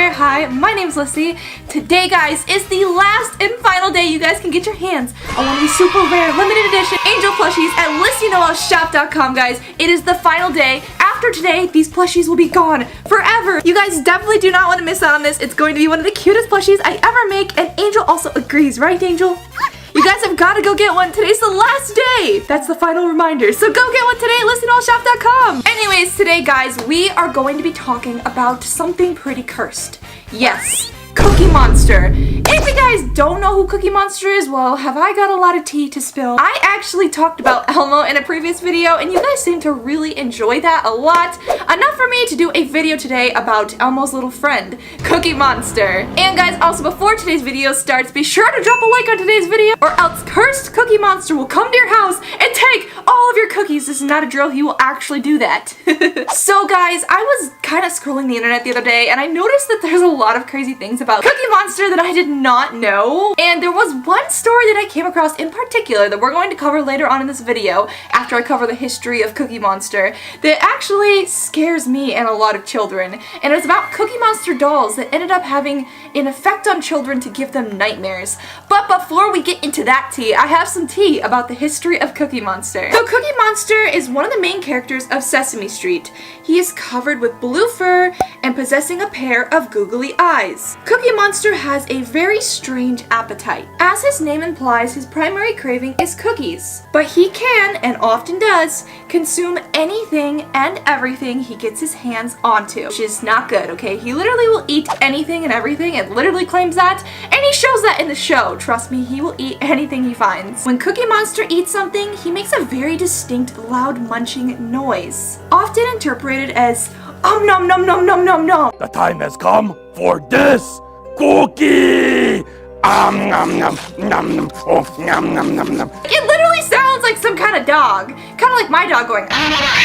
there, hi, my name's Lyssy. Today, guys, is the last and final day you guys can get your hands on one of these super rare limited edition angel plushies at LyssyNoelShop.com, guys. It is the final day. After today, these plushies will be gone forever. You guys definitely do not want to miss out on this. It's going to be one of the cutest plushies I ever make, and Angel also agrees, right, Angel? You guys have got to go get one. Today's the last day. That's the final reminder. So go get one today at LyssyNoelShop.com. Anyways, today, guys, we are going to be talking about something pretty cursed. Yes, Cookie Monster. If you guys don't know who Cookie Monster is, well, have I got a lot of tea to spill? I actually talked about Elmo in a previous video, and you guys seem to really enjoy that a lot. Enough for me to do a video today about Elmo's little friend, Cookie Monster. And guys, also before today's video starts, be sure to drop a like on today's video, or else cursed Cookie Monster will come to your house and take all of your cookies. This is not a drill, he will actually do that. So guys, I was kind of scrolling the internet the other day, and I noticed that there's a lot of crazy things about Cookie Monster that I did not know. And there was one story that I came across in particular that we're going to cover later on in this video, after I cover the history of Cookie Monster, that actually scares me and a lot of children. And it was about Cookie Monster dolls that ended up having an effect on children to give them nightmares. But before we get into that tea, I have some tea about the history of Cookie Monster. So Cookie Monster is one of the main characters of Sesame Street. He is covered with blue fur and possessing a pair of googly eyes. Cookie Monster has a very strange appetite. As his name implies, his primary craving is cookies. But he can, and often does, consume anything and everything he gets his hands onto, which is not good, okay? He literally will eat anything and everything. It literally claims that, and he shows that in the show. Trust me, he will eat anything he finds. When Cookie Monster eats something, he makes a very distinct, loud munching noise, often interpreted as nom nom nom nom nom nom. The time has come for this cookie! Nom nom nom nom oh nom nom nom nom. It literally sounds like some kind of dog. Kind of like my dog going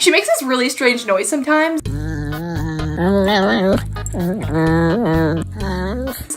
She makes this really strange noise sometimes.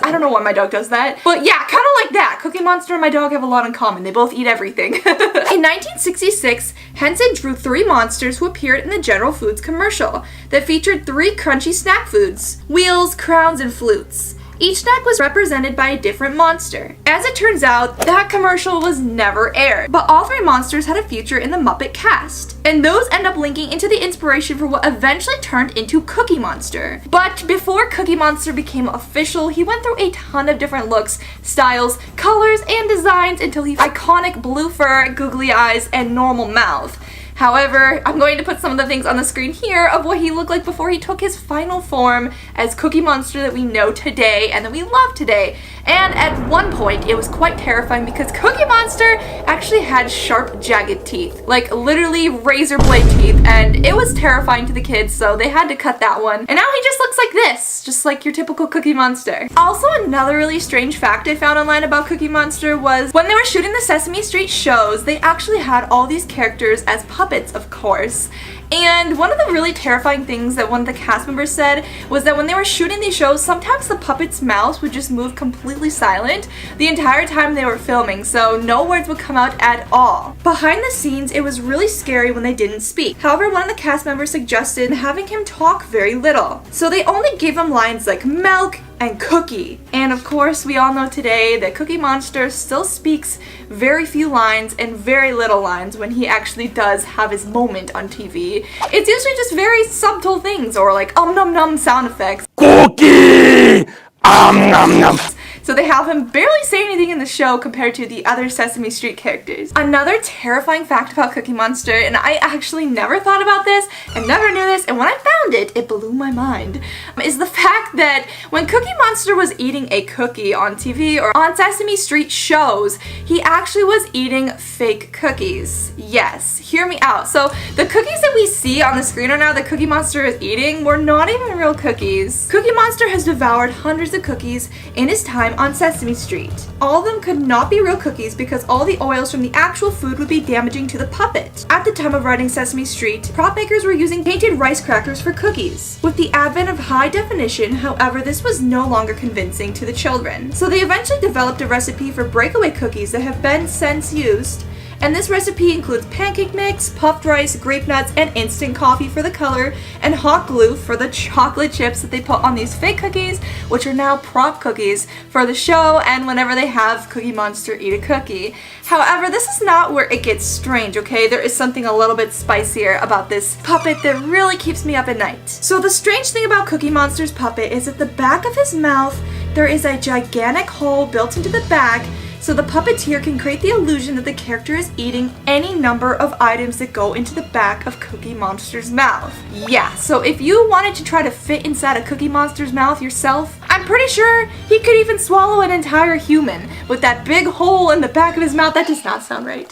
I don't know why my dog does that, but yeah, kind of like that. Cookie Monster and my dog have a lot in common. They both eat everything. In 1966, Henson drew 3 monsters who appeared in the General Foods commercial that featured 3 crunchy snack foods: wheels, crowns, and flutes. Each snack was represented by a different monster. As it turns out, that commercial was never aired, but all 3 monsters had a feature in the Muppet cast, and those end up linking into the inspiration for what eventually turned into Cookie Monster. But before Cookie Monster became official, he went through a ton of different looks, styles, colors, and designs until he iconic blue fur, googly eyes, and normal mouth. However, I'm going to put some of the things on the screen here of what he looked like before he took his final form as Cookie Monster that we know today and that we love today. And at one point, it was quite terrifying because Cookie Monster actually had sharp, jagged teeth. Like, literally razor blade teeth, and it was terrifying to the kids, so they had to cut that one. And now he just looks like this, just like your typical Cookie Monster. Also, another really strange fact I found online about Cookie Monster was when they were shooting the Sesame Street shows, they actually had all these characters as puppets, of course. And one of the really terrifying things that one of the cast members said was that when they were shooting these shows, sometimes the puppets' mouths would just move completely silent the entire time they were filming, so no words would come out at all. Behind the scenes, it was really scary when they didn't speak. However, one of the cast members suggested having him talk very little. So they only gave him lines like milk and cookie. And of course, we all know today that Cookie Monster still speaks very few lines and very little lines when he actually does have his moment on TV. It's usually just very subtle things, or like nom nom sound effects. Cookie! Nom nom. So they have him barely say anything in the show compared to the other Sesame Street characters. Another terrifying fact about Cookie Monster, and I actually never thought about this and never knew this, and when I found it, it blew my mind, is the fact that when Cookie Monster was eating a cookie on TV or on Sesame Street shows, he actually was eating fake cookies. Yes, hear me out. So the cookies that we see on the screen right now that Cookie Monster is eating were not even real cookies. Cookie Monster has devoured hundreds of cookies in his time on Sesame Street. All of them could not be real cookies because all the oils from the actual food would be damaging to the puppet. At the time of writing Sesame Street, prop makers were using painted rice crackers for cookies. With the advent of high definition, however, this was no longer convincing to the children. So they eventually developed a recipe for breakaway cookies that have been since used, And this recipe includes pancake mix, puffed rice, grape nuts, and instant coffee for the color, and hot glue for the chocolate chips that they put on these fake cookies, which are now prop cookies for the show and whenever they have Cookie Monster eat a cookie. However, this is not where it gets strange, okay? There is something a little bit spicier about this puppet that really keeps me up at night. So the strange thing about Cookie Monster's puppet is at the back of his mouth, there is a gigantic hole built into the back, so the puppeteer can create the illusion that the character is eating any number of items that go into the back of Cookie Monster's mouth. Yeah, so if you wanted to try to fit inside a Cookie Monster's mouth yourself, I'm pretty sure he could even swallow an entire human with that big hole in the back of his mouth. That does not sound right.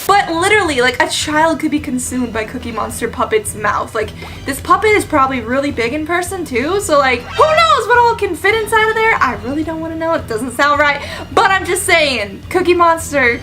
But literally, like, a child could be consumed by Cookie Monster puppet's mouth. Like, this puppet is probably really big in person too, so like, who knows what all can fit inside of there? I really don't want to know, it doesn't sound right. But I'm just saying, Cookie Monster,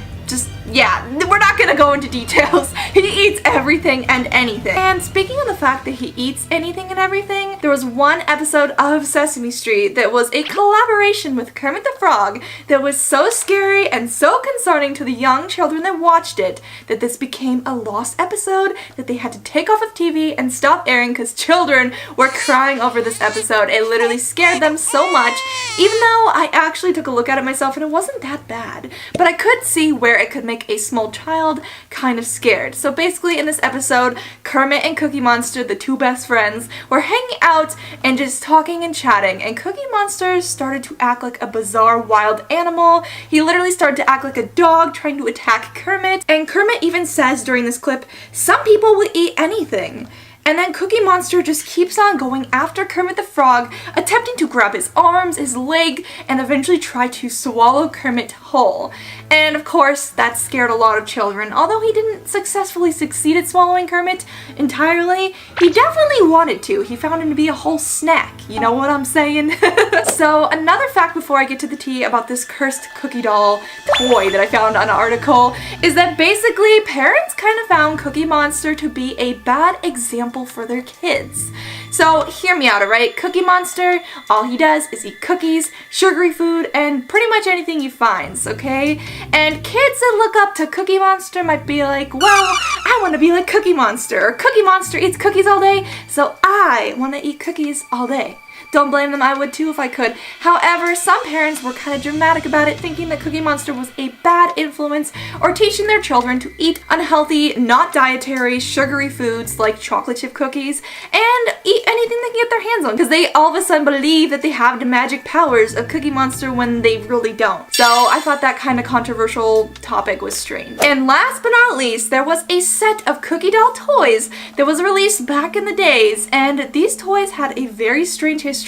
yeah, we're not gonna go into details. He eats everything and anything. And speaking of the fact that he eats anything and everything, there was one episode of Sesame Street that was a collaboration with Kermit the Frog that was so scary and so concerning to the young children that watched it that this became a lost episode that they had to take off of TV and stop airing because children were crying over this episode. It literally scared them so much, even though I actually took a look at it myself and it wasn't that bad. But I could see where it could make a small child kind of scared. So basically in this episode, Kermit and Cookie Monster, the two best friends, were hanging out and just talking and chatting, and Cookie Monster started to act like a bizarre wild animal. He literally started to act like a dog trying to attack Kermit, and Kermit even says during this clip, "Some people will eat anything." And then Cookie Monster just keeps on going after Kermit the Frog, attempting to grab his arms, his leg, and eventually try to swallow Kermit whole. And of course, that scared a lot of children. Although he didn't successfully succeed at swallowing Kermit entirely, he definitely wanted to. He found him to be a whole snack. You know what I'm saying? So another fact before I get to the tea about this cursed cookie doll toy that I found on an article is that basically parents kind of found Cookie Monster to be a bad example for their kids. So hear me out, alright? Cookie Monster, all he does is eat cookies, sugary food, and pretty much anything he finds, okay? And kids that look up to Cookie Monster might be like, well, I want to be like Cookie Monster, or Cookie Monster eats cookies all day, so I want to eat cookies all day. Don't blame them, I would too if I could. However, some parents were kind of dramatic about it, thinking that Cookie Monster was a bad influence or teaching their children to eat unhealthy, not dietary, sugary foods like chocolate chip cookies and eat anything they can get their hands on, because they all of a sudden believe that they have the magic powers of Cookie Monster when they really don't. So I thought that kind of controversial topic was strange. And last but not least, there was a set of cookie doll toys that was released back in the days, and these toys had a very strange history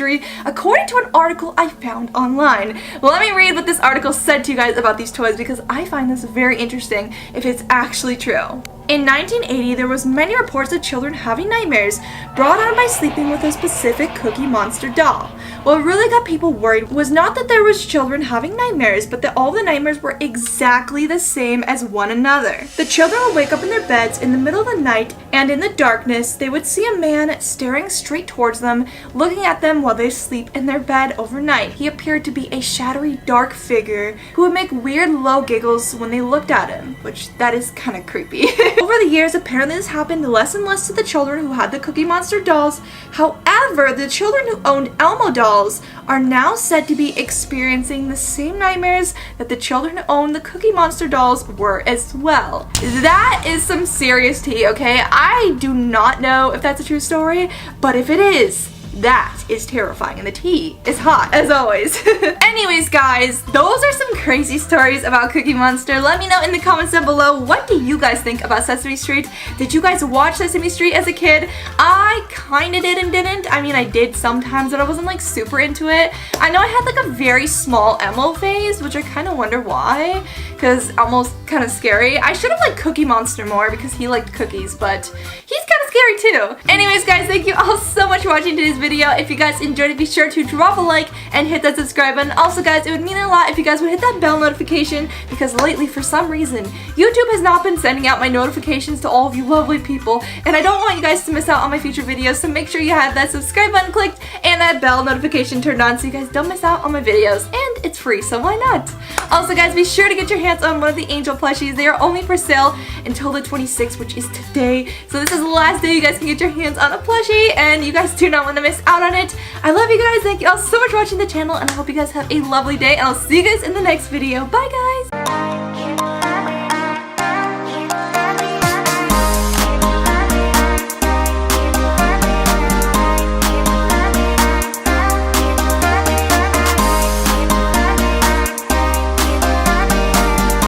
according to an article I found online. Well, let me read what this article said to you guys about these toys because I find this very interesting if it's actually true. In 1980, there was many reports of children having nightmares brought on by sleeping with a specific Cookie Monster doll. What really got people worried was not that there was children having nightmares, but that all the nightmares were exactly the same as one another. The children would wake up in their beds in the middle of the night, and in the darkness, they would see a man staring straight towards them, looking at them while they sleep in their bed overnight. He appeared to be a shadowy, dark figure who would make weird, low giggles when they looked at him, which that is kind of creepy. Over the years, apparently this happened less and less to the children who had the Cookie Monster dolls. However, the children who owned Elmo dolls are now said to be experiencing the same nightmares that the children who owned the Cookie Monster dolls were as well. That is some serious tea, okay? I do not know if that's a true story, but if it is, that is terrifying, and the tea is hot, as always. Anyways, guys, those are some crazy stories about Cookie Monster. Let me know in the comments down below, what do you guys think about Sesame Street? Did you guys watch Sesame Street as a kid? I kinda did and didn't. I mean, I did sometimes, but I wasn't like super into it. I know I had like a very small Elmo phase, which I kind of wonder why, because Elmo's kind of scary. I should have liked Cookie Monster more because he liked cookies, but he's kind of scary too. Anyways, guys, thank you all so much for watching today's video. If you guys enjoyed it, be sure to drop a like and hit that subscribe button. Also, guys, it would mean a lot if you guys would hit that bell notification, because lately, for some reason, YouTube has not been sending out my notifications to all of you lovely people, and I don't want you guys to miss out on my future videos, so make sure you have that subscribe button clicked and that bell notification turned on so you guys don't miss out on my videos. And it's free, so why not? Also, guys, be sure to get your hands on one of the Angel plushies. They are only for sale until the 26th, which is today. So this is the last day you guys can get your hands on a plushie, and you guys do not want to miss out on it. I love you guys. Thank you all so much for watching the channel, and I hope you guys have a lovely day, and I'll see you guys in the next video. Bye, guys!